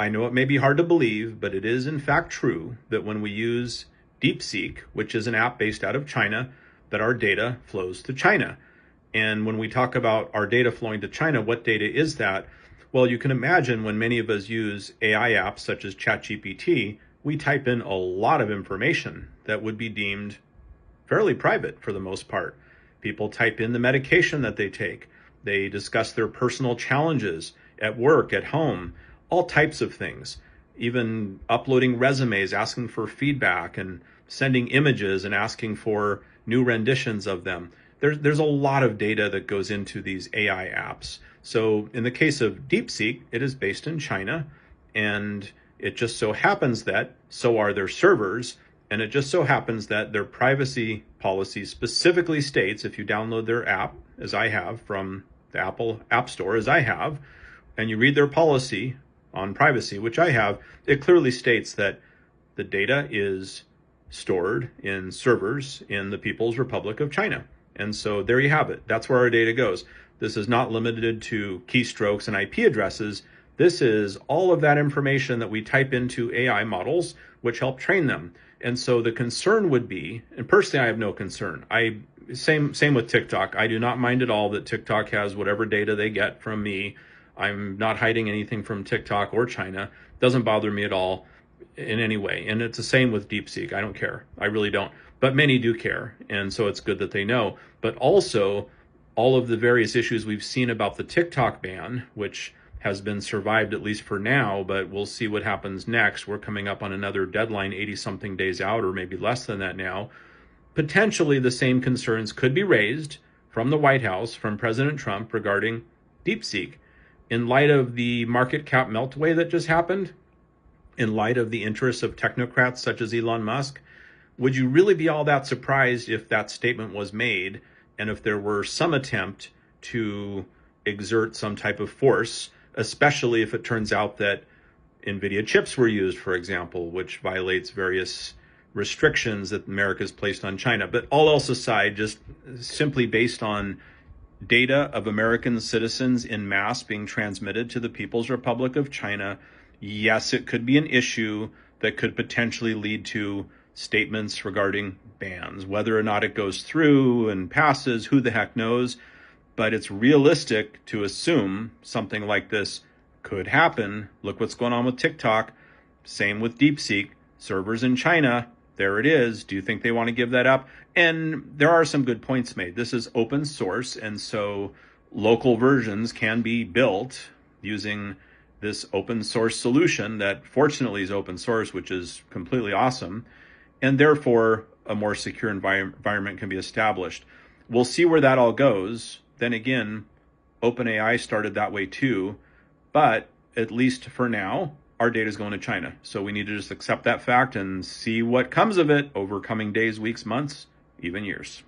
I know it may be hard to believe, but it is in fact true that when we use DeepSeek, which is an app based out of China, that our data flows to China. And when we talk about our data flowing to China, what data is that? Well, you can imagine when many of us use AI apps such as ChatGPT, we type in a lot of information that would be deemed fairly private for the most part. People type in the medication that they take. They discuss their personal challenges at work, at home, all types of things, even uploading resumes, asking for feedback and sending images and asking for new renditions of them. There's a lot of data that goes into these AI apps. So in the case of DeepSeek, it is based in China, and it just so happens that so are their servers, and it just so happens that their privacy policy specifically states, if you download their app, as I have from the Apple App Store, as I have, and you read their policy on privacy, which I have, it clearly states that the data is stored in servers in the People's Republic of China. And so there you have it. That's where our data goes. This is not limited to keystrokes and IP addresses. This is all of that information that we type into AI models, which help train them. And so the concern would be, and personally I have no concern. Same with TikTok. I do not mind at all that TikTok has whatever data they get from me. I'm not hiding anything from TikTok or China. Doesn't bother me at all in any way. And it's the same with DeepSeek. I don't care. I really don't. But many do care. And so it's good that they know. But also, all of the various issues we've seen about the TikTok ban, which has been survived at least for now, but we'll see what happens next. We're coming up on another deadline 80-something days out, or maybe less than that now. Potentially the same concerns could be raised from the White House, from President Trump regarding DeepSeek. In light of the market cap meltway that just happened, in light of the interests of technocrats such as Elon Musk, would you really be all that surprised if that statement was made and if there were some attempt to exert some type of force, especially if it turns out that NVIDIA chips were used, for example, which violates various restrictions that America has placed on China. But all else aside, just simply based on data of American citizens in mass being transmitted to the People's Republic of China, yes, it could be an issue that could potentially lead to statements regarding bans. Whether or not it goes through and passes, who the heck knows? But it's realistic to assume something like this could happen. Look what's going on with TikTok. Same with DeepSeek. Servers in China. There it is. Do you think they want to give that up? And there are some good points made. This is open source, and so local versions can be built using this open source solution that fortunately is open source, which is completely awesome. And therefore, a more secure environment can be established. We'll see where that all goes. Then again, OpenAI started that way too. But at least for now, our data is going to China. So we need to just accept that fact and see what comes of it over coming days, weeks, months, even years.